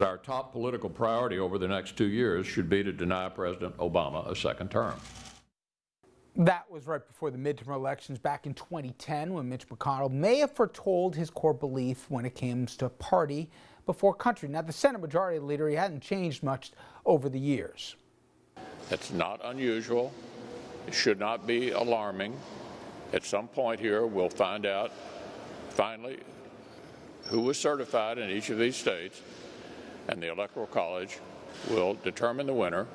Our top political priority over the next 2 years should be to deny President Obama a second term. That was right before the midterm elections back in 2010, when Mitch McConnell may have foretold his core belief when it comes to party before country. Now, the Senate Majority Leader, he hadn't changed much over the years. It's not unusual. It should not be alarming. At some point here, we'll find out finally who was certified in each of these states, and the Electoral College will determine the winner,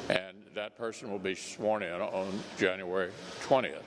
and that person will be sworn in on January 20th.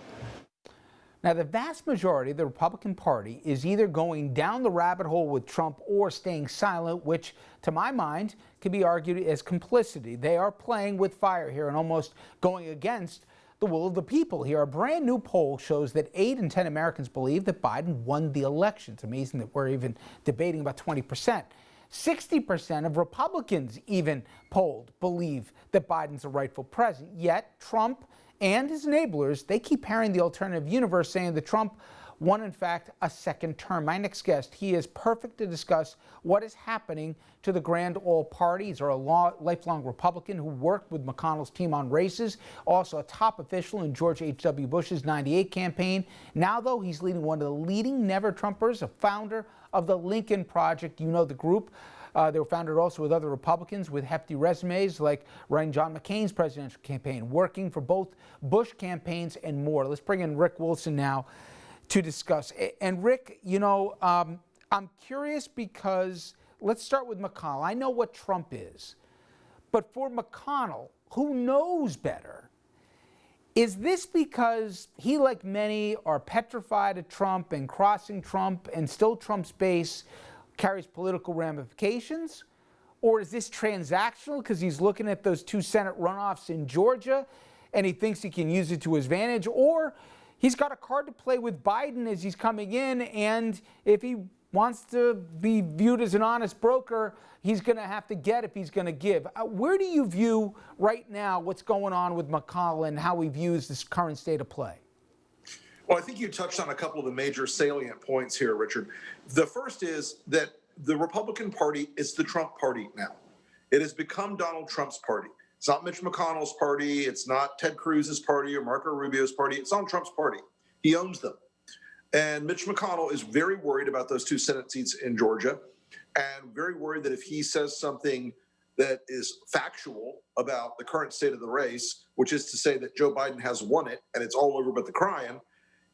Now, the vast majority of the Republican Party is either going down the rabbit hole with Trump or staying silent, which, to my mind, can be argued as complicity. They are playing with fire here and almost going against the will of the people here. A brand new poll shows that 8 in 10 Americans believe that Biden won the election. It's amazing that we're even debating about 20%. 60% of Republicans even polled believe that Biden's a rightful president. Yet Trump and his enablers, they keep parroting the alternative universe, saying that Trump won, in fact, a second term. My next guest, he is perfect to discuss what is happening to the Grand Ole Party. He's a lifelong Republican who worked with McConnell's team on races, also a top official in George H.W. Bush's '98 campaign. Now, though, he's leading one of the leading never-Trumpers, a founder of the Lincoln Project. You know the group. They were founded also with other Republicans with hefty resumes, like running John McCain's presidential campaign, working for both Bush campaigns, and more. Let's bring in Rick Wilson now to discuss. And Rick, you know, I'm curious because let's start with McConnell. I know what Trump is, but for McConnell, who knows better, is this because he, like many, are petrified of Trump and crossing Trump, and still Trump's base carries political ramifications? Or is this transactional because he's looking at those 2 Senate runoffs in Georgia and he thinks he can use it to his advantage? Or he's got a card to play with Biden as he's coming in, and if he wants to be viewed as an honest broker, he's going to have to get if he's going to give. Where do you view right now what's going on with McConnell and how he views this current state of play? Well, I think you touched on a couple of the major salient points here, Richard. The first is that the Republican Party is the Trump party now. It has become Donald Trump's party. It's not Mitch McConnell's party. It's not Ted Cruz's party or Marco Rubio's party. It's Donald Trump's party. He owns them. And Mitch McConnell is very worried about those 2 Senate seats in Georgia, and very worried that if he says something that is factual about the current state of the race, which is to say that Joe Biden has won it and it's all over but the crying,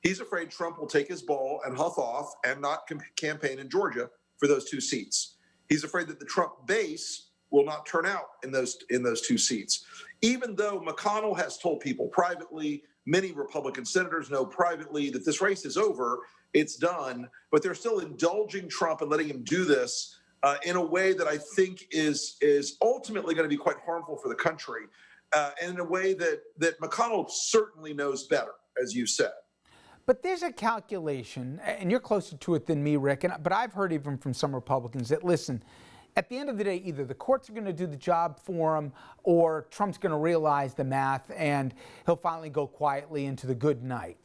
he's afraid Trump will take his ball and huff off and not campaign in Georgia for those 2 seats. He's afraid that the Trump base will not turn out in those 2 seats. Even though McConnell has told people privately, many Republican senators know privately that this race is over, it's done, but they're still indulging Trump and letting him do this in a way that I think is ultimately going to be quite harmful for the country, and in a way that McConnell certainly knows better, as you said. But there's a calculation, and you're closer to it than me, Rick, but I've heard even from some Republicans that, listen, at the end of the day, either the courts are going to do the job for him or Trump's going to realize the math and he'll finally go quietly into the good night.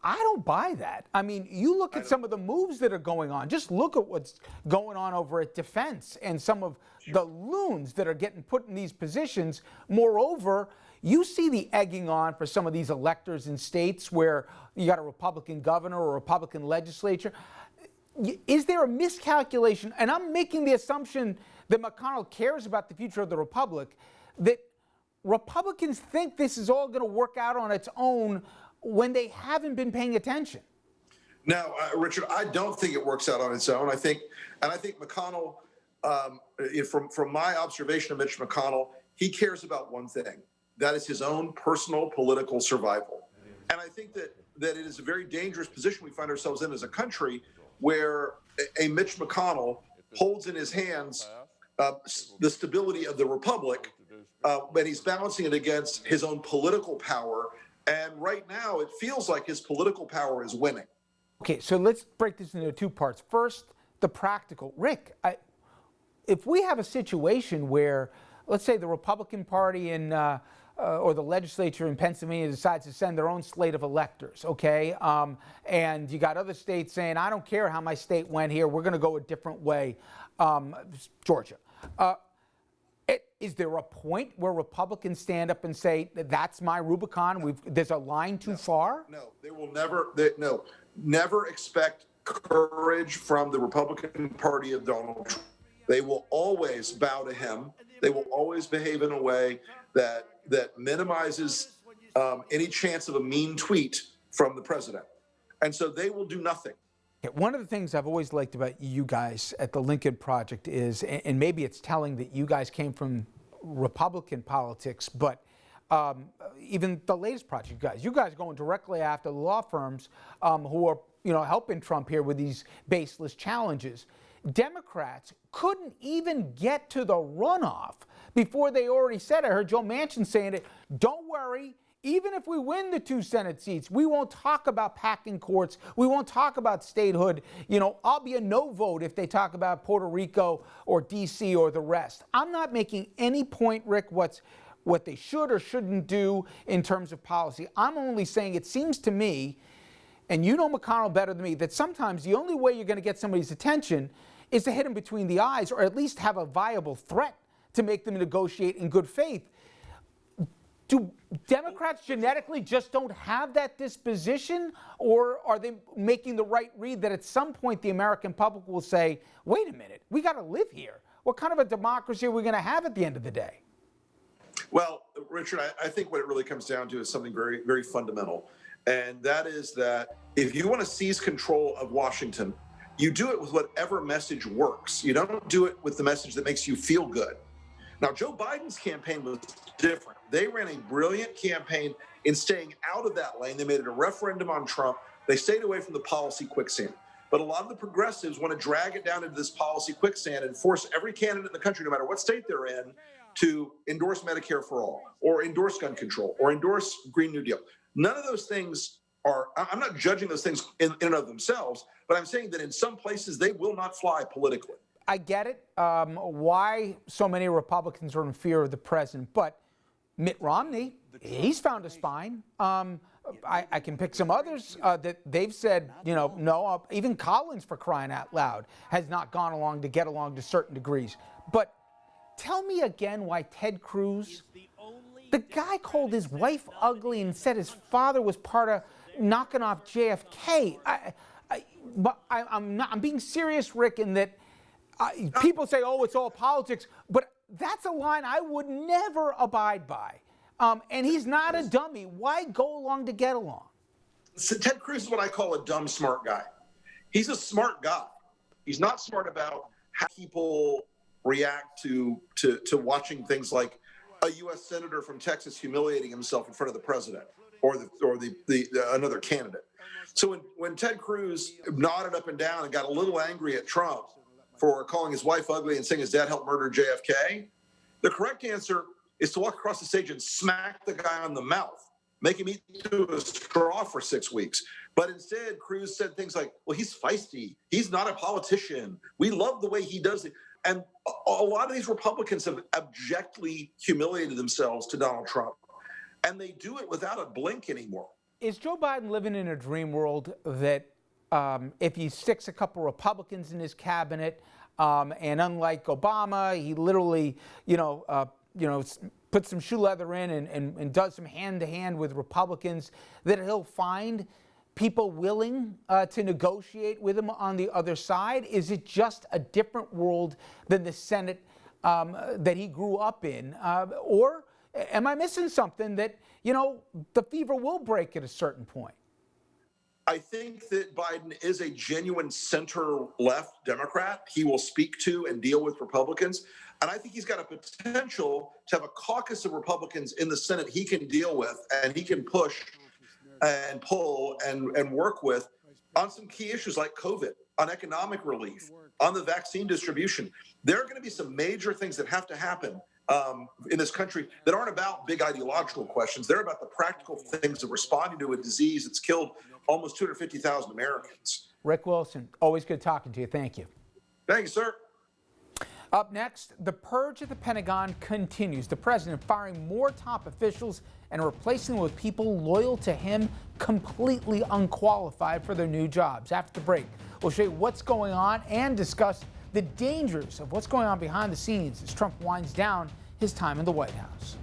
I don't buy that. I mean, you look at some of the moves that are going on. Just look at what's going on over at Defense and some of the loons that are getting put in these positions. Moreover, you see the egging on for some of these electors in states where you got a Republican governor or a Republican legislature. Is there a miscalculation? And I'm making the assumption that McConnell cares about the future of the Republic, that Republicans think this is all going to work out on its own when they haven't been paying attention. Now, Richard, I don't think it works out on its own. I think McConnell, from my observation of Mitch McConnell, he cares about one thing. That is his own personal political survival. And I think that it is a very dangerous position we find ourselves in as a country, where a Mitch McConnell holds in his hands the stability of the Republic, but he's balancing it against his own political power. And right now, it feels like his political power is winning. Okay, so let's break this into 2 parts. First, the practical. Rick, if we have a situation where, let's say, the Republican Party in or the legislature in Pennsylvania decides to send their own slate of electors, okay? And you got other states saying, I don't care how my state went here, we're going to go a different way. Georgia. Is there a point where Republicans stand up and say, that's my Rubicon, there's a line too far? No, they will never, never expect courage from the Republican Party of Donald Trump. They will always bow to him. They will always behave in a way that minimizes any chance of a mean tweet from the president. And so they will do nothing. One of the things I've always liked about you guys at the Lincoln Project is, and maybe it's telling that you guys came from Republican politics, but even the latest project, you guys going directly after the law firms who are helping Trump here with these baseless challenges. Democrats couldn't even get to the runoff before they already said, I heard Joe Manchin saying it, don't worry, even if we win the 2 Senate seats, we won't talk about packing courts. We won't talk about statehood. I'll be a no vote if they talk about Puerto Rico or D.C. or the rest. I'm not making any point, Rick, what they should or shouldn't do in terms of policy. I'm only saying it seems to me, and you know McConnell better than me, that sometimes the only way you're going to get somebody's attention is to hit them between the eyes or at least have a viable threat to make them negotiate in good faith. Do Democrats genetically just don't have that disposition, or are they making the right read that at some point the American public will say, wait a minute, we got to live here? What kind of a democracy are we going to have at the end of the day? Well, Richard, I think what it really comes down to is something very, very fundamental. And that is that if you want to seize control of Washington, you do it with whatever message works. You don't do it with the message that makes you feel good. Now, Joe Biden's campaign was different. They ran a brilliant campaign in staying out of that lane. They made it a referendum on Trump. They stayed away from the policy quicksand. But a lot of the progressives want to drag it down into this policy quicksand and force every candidate in the country, no matter what state they're in, to endorse Medicare for all, or endorse gun control, or endorse Green New Deal. None of those things are, I'm not judging those things in and of themselves, but I'm saying that in some places they will not fly politically. I get it, why so many Republicans are in fear of the president, but Mitt Romney, he's found a spine. I can pick some others that they've said, no, even Collins, for crying out loud, has not gone along to get along to certain degrees. But tell me again why Ted Cruz, the guy called his wife ugly and said his father was part of knocking off JFK. I'm being serious, Rick, in that people say, oh, it's all politics, but that's a line I would never abide by. And he's not a dummy. Why go along to get along? So Ted Cruz is what I call a dumb, smart guy. He's a smart guy. He's not smart about how people react to watching things like a U.S. senator from Texas humiliating himself in front of the president or another candidate. So when Ted Cruz nodded up and down and got a little angry at Trump for calling his wife ugly and saying his dad helped murder JFK, the correct answer is to walk across the stage and smack the guy on the mouth, make him eat through a straw for 6 weeks. But instead, Cruz said things like, well, he's feisty. He's not a politician. We love the way he does it. And a lot of these Republicans have abjectly humiliated themselves to Donald Trump. And they do it without a blink anymore. Is Joe Biden living in a dream world that if he sticks a couple Republicans in his cabinet, and unlike Obama, he literally, puts some shoe leather in and does some hand-to-hand with Republicans, that he'll find people willing to negotiate with him on the other side? Is it just a different world than the Senate that he grew up in? Or am I missing something that, the fever will break at a certain point? I think that Biden is a genuine center-left Democrat. He will speak to and deal with Republicans. And I think he's got a potential to have a caucus of Republicans in the Senate he can deal with and he can push and pull and work with on some key issues like COVID, on economic relief, on the vaccine distribution. There are going to be some major things that have to happen in this country that aren't about big ideological questions. They're about the practical things of responding to a disease that's killed almost 250,000 Americans. Rick Wilson, always good talking to you. Thank you. Thank you, sir. Up next, the purge at the Pentagon continues. The president firing more top officials and replacing them with people loyal to him, completely unqualified for their new jobs. After the break, we'll show you what's going on and discuss the dangers of what's going on behind the scenes as Trump winds down his time in the White House.